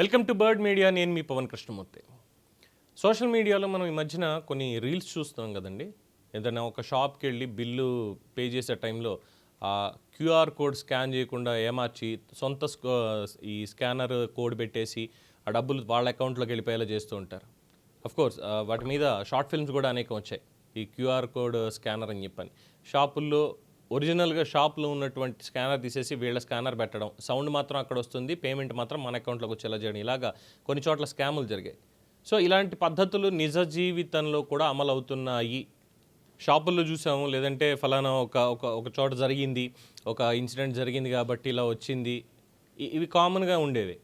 Welcome to bird media. నేను మీ Pawan Krishnamurthy. Social మీడియాలో మనం ఈ మధ్యన కొన్ని రీల్స్ చూస్తున్నాం కదండి. ఏదైనా ఒక షాప్కి వెళ్ళి బిల్లు పే చేసే టైంలో ఆ క్యూఆర్ కోడ్ స్కాన్ చేయకుండా ఏమార్చి సొంత ఈ స్కానర్ కోడ్ పెట్టేసి ఆ డబ్బులు వాళ్ళ అకౌంట్లోకి వెళ్ళిపోయేలా చేస్తూ ఉంటారు. అఫ్కోర్స్ వాటి మీద షార్ట్ ఫిల్మ్స్ కూడా అనేకం వచ్చాయి. ఈ క్యూఆర్ కోడ్ స్కానర్ అని చెప్పని షాపుల్లో ఒరిజినల్గా షాప్లో ఉన్నటువంటి స్కానర్ తీసేసి వీళ్ళ స్కానర్ పెట్టడం, సౌండ్ మాత్రం అక్కడ వస్తుంది, పేమెంట్ మాత్రం మన అకౌంట్లోకి వచ్చేలా చేయడం, ఇలాగా కొన్ని చోట్ల స్కాములు జరిగాయి. సో ఇలాంటి పద్ధతులు నిజ జీవితంలో కూడా అమలు అవుతున్నాయి. షాపుల్లో చూసాము, లేదంటే ఫలానా ఒక ఒక ఒక చోట జరిగింది, ఒక ఇన్సిడెంట్ జరిగింది కాబట్టి ఇలా వచ్చింది, ఇవి కామన్గా ఉండేవి.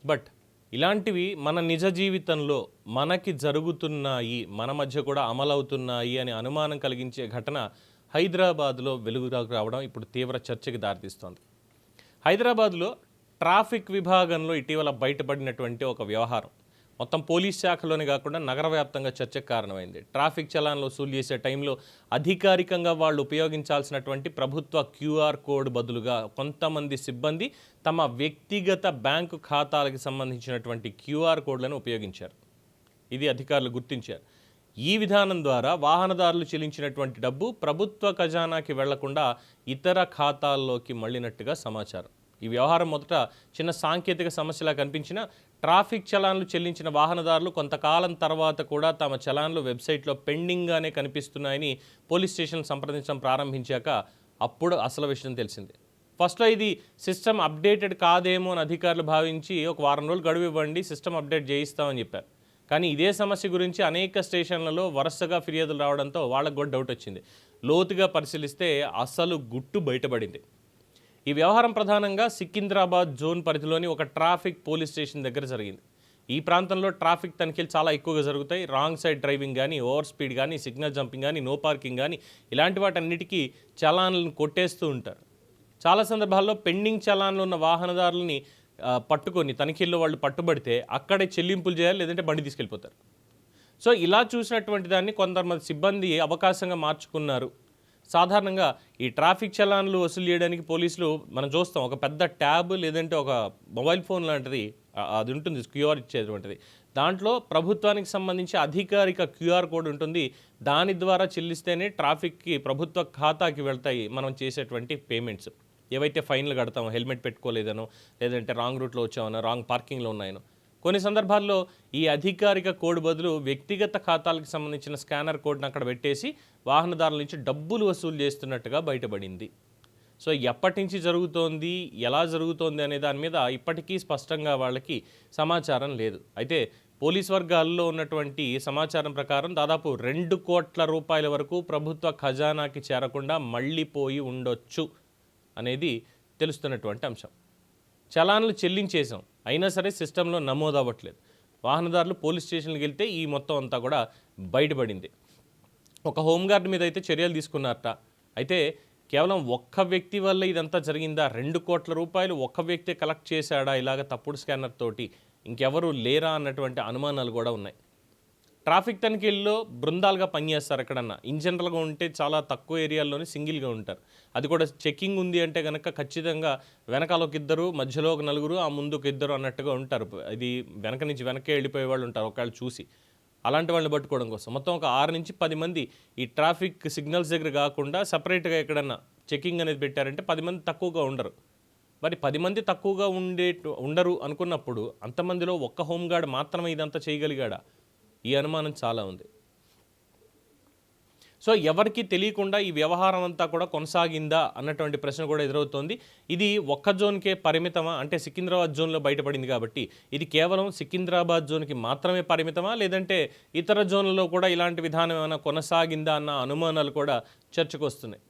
బట్ ఇలాంటివి మన నిజ జీవితంలో మనకి జరుగుతున్నాయి, మన మధ్య కూడా అమలవుతున్నాయి అని అనుమానం కలిగించే ఘటన హైదరాబాద్లో వెలుగులోకి రావడం ఇప్పుడు తీవ్ర చర్చకి దారితీస్తోంది. హైదరాబాద్లో ట్రాఫిక్ విభాగంలో ఇటీవల బయటపడినటువంటి ఒక వ్యవహారం మొత్తం పోలీస్ శాఖలోనే కాకుండా నగర వ్యాప్తంగా చర్చకు కారణమైంది. ట్రాఫిక్ చలాన్లు వసూలు చేసే టైంలో అధికారికంగా వాళ్ళు ఉపయోగించాల్సినటువంటి ప్రభుత్వ క్యూఆర్ కోడ్ బదులుగా కొంతమంది సిబ్బంది తమ వ్యక్తిగత బ్యాంకు ఖాతాలకు సంబంధించినటువంటి క్యూఆర్ కోడ్లను ఉపయోగించారు. ఇది అధికారులు గుర్తించారు. ఈ విధానం ద్వారా వాహనదారులు చెల్లించినటువంటి డబ్బు ప్రభుత్వ ఖజానాకి వెళ్లకుండా ఇతర ఖాతాల్లోకి మళ్లినట్టుగా సమాచారం. ఈ వ్యవహారం మొదట చిన్న సాంకేతిక సమస్యలా కనిపించినా ట్రాఫిక్ చలాన్లు చెల్లించిన వాహనదారులు కొంతకాలం తర్వాత కూడా తమ చలాన్లు వెబ్సైట్లో పెండింగ్గానే కనిపిస్తున్నాయని పోలీస్ స్టేషన్ సంప్రదించడం ప్రారంభించాక అప్పుడు అసలు విషయం తెలిసింది. ఫస్ట్లో ఇది సిస్టమ్ అప్డేటెడ్ కాదేమో అని అధికారులు భావించి ఒక వారం రోజులు గడువు ఇవ్వండి, సిస్టమ్ అప్డేట్ చేయిస్తామని చెప్పారు. కానీ ఇదే సమస్య గురించి అనేక స్టేషన్లలో వరుసగా ఫిర్యాదులు రావడంతో వాళ్ళకు కూడా డౌట్ వచ్చింది. లోతుగా పరిశీలిస్తే అసలు గుట్టు బయటపడింది. ఈ వ్యవహారం ప్రధానంగా సికింద్రాబాద్ జోన్ పరిధిలోని ఒక ట్రాఫిక్ పోలీస్ స్టేషన్ దగ్గర జరిగింది. ఈ ప్రాంతంలో ట్రాఫిక్ తనిఖీలు చాలా ఎక్కువగా జరుగుతాయి. రాంగ్ సైడ్ డ్రైవింగ్ కానీ, ఓవర్ స్పీడ్ కానీ, సిగ్నల్ జంపింగ్ కానీ, నో పార్కింగ్ కానీ ఇలాంటి వాటన్నిటికీ చలాన్లను కొట్టేస్తూ ఉంటారు. చాలా సందర్భాల్లో పెండింగ్ చలాన్లు ఉన్న వాహనదారులని పట్టుకొని తనిఖీల్లో వాళ్ళు పట్టుబడితే అక్కడే చెల్లింపులు చేయాలి, లేదంటే బండి తీసుకెళ్ళిపోతారు. సో ఇలా చూసినటువంటి దాన్ని కొంతమంది సిబ్బంది అవకాశంగా మార్చుకున్నారు. సాధారణంగా ఈ ట్రాఫిక్ చలాన్లు వసూలు చేయడానికి పోలీసులు మనం చూస్తాం, ఒక పెద్ద ట్యాబ్ లేదంటే ఒక మొబైల్ ఫోన్ లాంటిది అది ఉంటుంది, క్యూఆర్ ఇచ్చేటువంటిది. దాంట్లో ప్రభుత్వానికి సంబంధించి అధికారిక క్యూఆర్ కోడ్ ఉంటుంది. దాని ద్వారా చెల్లిస్తేనే ట్రాఫిక్కి ప్రభుత్వ ఖాతాకి వెళ్తాయి మనం చేసేటువంటి పేమెంట్స్. ఏవైతే ఫైన్లు కడతామో, హెల్మెట్ పెట్టుకోలేదనో, లేదంటే రాంగ్ రూట్లో వచ్చామనో, రాంగ్ పార్కింగ్లో ఉన్నాయనో. కొన్ని సందర్భాల్లో ఈ అధికారిక కోడ్ బదులు వ్యక్తిగత ఖాతాలకు సంబంధించిన స్కానర్ కోడ్ని అక్కడ పెట్టేసి వాహనదారుల నుంచి డబ్బులు వసూలు చేస్తున్నట్టుగా బయటపడింది. సో ఎప్పటి నుంచి జరుగుతోంది, ఎలా జరుగుతోంది అనే దాని మీద ఇప్పటికీ స్పష్టంగా వాళ్ళకి సమాచారం లేదు. అయితే పోలీస్ వర్గాల్లో ఉన్నటువంటి సమాచారం ప్రకారం దాదాపు 2 కోట్ల రూపాయల వరకు ప్రభుత్వ ఖజానాకి చేరకుండా మళ్ళీపోయి ఉండొచ్చు అనేది తెలుస్తున్నటువంటి అంశం. చలాన్లు చెల్లించేసాం, అయినా సరే సిస్టంలో నమోదు అవ్వట్లేదు. వాహనదారులు పోలీస్ స్టేషన్కి వెళ్తే ఈ మొత్తం అంతా కూడా బయటపడింది. ఒక హోంగార్డ్ మీద అయితే చర్యలు తీసుకున్నారట. అయితే కేవలం ఒక్క వ్యక్తి వల్ల ఇదంతా జరిగిందా, 2 కోట్ల రూపాయలు ఒక్క వ్యక్తే కలెక్ట్ చేశాడా ఇలాగ తప్పుడు స్కానర్ తోటి, ఇంకెవరు లేరా అన్నటువంటి అనుమానాలు కూడా ఉన్నాయి. ట్రాఫిక్ తనిఖీల్లో బృందాలుగా పనిచేస్తారు. ఎక్కడన్నా ఇన్ జనరల్గా ఉంటే చాలా తక్కువ ఏరియాల్లోనే సింగిల్గా ఉంటారు. అది కూడా చెక్కింగ్ ఉంది అంటే కనుక ఖచ్చితంగా వెనకాల ఒక ఇద్దరు, మధ్యలో ఒక నలుగురు, ఆ ముందు ఒక ఇద్దరు అన్నట్టుగా ఉంటారు. ఇది వెనక నుంచి వెనకే వెళ్ళిపోయే వాళ్ళు ఉంటారు ఒకవేళ చూసి. అలాంటి వాళ్ళని పట్టుకోవడం కోసం మొత్తం ఒక 6 నుంచి 10 మంది ఈ ట్రాఫిక్ సిగ్నల్స్ దగ్గర కాకుండా సపరేట్గా ఎక్కడన్నా చెక్కింగ్ అనేది పెట్టారంటే 10 మంది తక్కువగా ఉండరు. మరి 10 మంది తక్కువగా ఉండరు అనుకున్నప్పుడు అంతమందిలో ఒక్క హోంగార్డ్ మాత్రమే ఇదంతా చేయగలిగాడా? ఈ అనుమానం చాలా ఉంది. సో ఎవరికి తెలియకుండా ఈ వ్యవహారం అంతా కూడా కొనసాగిందా అన్నటువంటి ప్రశ్న కూడా ఎదురవుతోంది. ఇది ఒక్క జోన్కే పరిమితమా అంటే సికింద్రాబాద్ జోన్లో బయటపడింది కాబట్టి ఇది కేవలం సికింద్రాబాద్ జోన్కి మాత్రమే పరిమితమా, లేదంటే ఇతర జోన్లలో కూడా ఇలాంటి విధానం ఏమైనా కొనసాగిందా అన్న అనుమానాలు కూడా చర్చకు వస్తున్నాయి.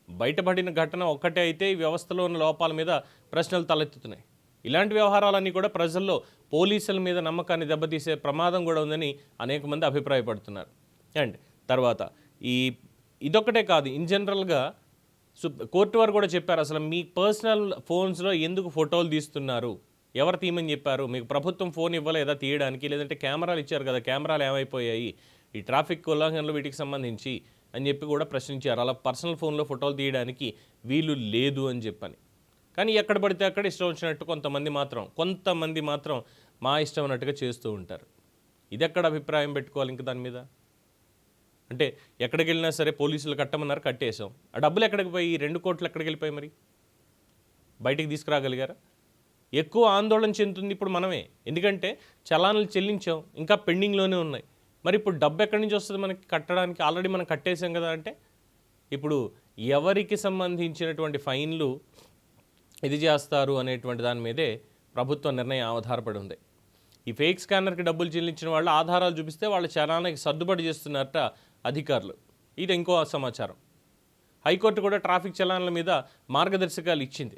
బయటపడిన ఘటన ఒక్కటే అయితే ఈ వ్యవస్థలో ఉన్న లోపాల మీద ప్రశ్నలు తలెత్తుతున్నాయి. ఇలాంటి వ్యవహారాలన్నీ కూడా ప్రజల్లో పోలీసుల మీద నమ్మకాన్ని దెబ్బతీసే ప్రమాదం కూడా ఉందని అనేక మంది అభిప్రాయపడుతున్నారు. అండ్ తర్వాత ఇదొక్కటే కాదు, ఇన్ జనరల్గా కోర్టు వారు కూడా చెప్పారు, అసలు మీ పర్సనల్ ఫోన్స్లో ఎందుకు ఫోటోలు తీస్తున్నారు, ఎవరు తీయమని చెప్పారు, మీకు ప్రభుత్వం ఫోన్ ఇవ్వలేదా తీయడానికి, లేదంటే కెమెరాలు ఇచ్చారు కదా, కెమెరాలు ఏమైపోయాయి ఈ ట్రాఫిక్ ఉల్లంఘనలు వీటికి సంబంధించి అని చెప్పి కూడా ప్రశ్నించారు. అలా పర్సనల్ ఫోన్లో ఫోటోలు తీయడానికి వీలు లేదు అని చెప్పని. కానీ ఎక్కడ పడితే అక్కడ ఇష్టం వచ్చినట్టు కొంతమంది మాత్రం మా ఇష్టం అన్నట్టుగా చేస్తూ ఉంటారు. ఇది ఎక్కడ అభిప్రాయం పెట్టుకోవాలి ఇంక దాని మీద? అంటే ఎక్కడికి వెళ్ళినా సరే పోలీసులు కట్టమన్నారు, కట్టేసాం. ఆ డబ్బులు ఎక్కడికి పోయి, ఈ 2 కోట్లు ఎక్కడికి వెళ్ళిపోయి మరి? బయటికి తీసుకురాగలిగారా? ఎక్కువ ఆందోళన చెందుతుంది ఇప్పుడు మనమే. ఎందుకంటే చలాన్లు చెల్లించాం, ఇంకా పెండింగ్లోనే ఉన్నాయి. మరి ఇప్పుడు డబ్బు ఎక్కడి నుంచి వస్తుంది మనకి కట్టడానికి? ఆల్రెడీ మనం కట్టేసాం కదా. అంటే ఇప్పుడు ఎవరికి సంబంధించినటువంటి ఫైన్లు ఇది చేస్తారు అనేటువంటి దాని మీదే ప్రభుత్వ నిర్ణయం ఆధారపడి ఉంది. ఈ ఫేక్ స్కానర్కి డబ్బులు చెల్లించిన వాళ్ళు ఆధారాలు చూపిస్తే వాళ్ళ చలానానికి సర్దుబాటు చేస్తున్నారట అధికారులు. ఇది ఇంకో సమాచారం. హైకోర్టు కూడా ట్రాఫిక్ చలాన్ల మీద మార్గదర్శకాలు ఇచ్చింది.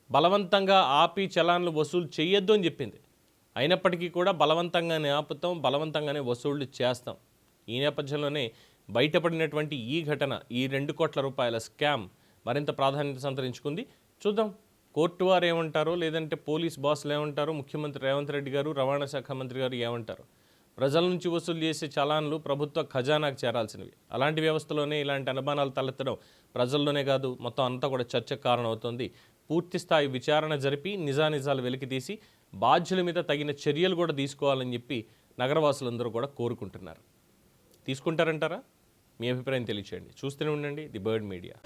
బలవంతంగా ఆపి చలాన్లు వసూలు చేయొద్దు అని చెప్పింది. అయినప్పటికీ కూడా బలవంతంగానే ఆపుతాం, బలవంతంగానే వసూళ్లు చేస్తాం. ఈ నేపథ్యంలోనే బయటపడినటువంటి ఈ ఘటన, ఈ 2 కోట్ల రూపాయల స్కామ్ మరింత ప్రాధాన్యత సంతరించుకుంది. చూద్దాం కోర్టు వారు ఏమంటారో, లేదంటే పోలీస్ బాసులు ఏమంటారో, ముఖ్యమంత్రి రేవంత్ రెడ్డి గారు, రవాణా శాఖ మంత్రి గారు ఏమంటారు. ప్రజల నుంచి వసూలు చేసే చలాన్లు ప్రభుత్వ ఖజానాకు చేరాల్సినవి. అలాంటి వ్యవస్థలోనే ఇలాంటి అనుమానాలు తలెత్తడం ప్రజల్లోనే కాదు మొత్తం అంతా కూడా చర్చకు కారణమవుతోంది. పూర్తి స్థాయి విచారణ జరిపి నిజానిజాలు వెలికితీసి బాధ్యుల మీద తగిన చర్యలు కూడా తీసుకోవాలని చెప్పి నగరవాసులందరూ కూడా కోరుకుంటున్నారు. తీసుకుంటారంటారా? మీ అభిప్రాయం తెలియచేయండి. చూస్తూనే ఉండండి ది బర్డ్ మీడియా.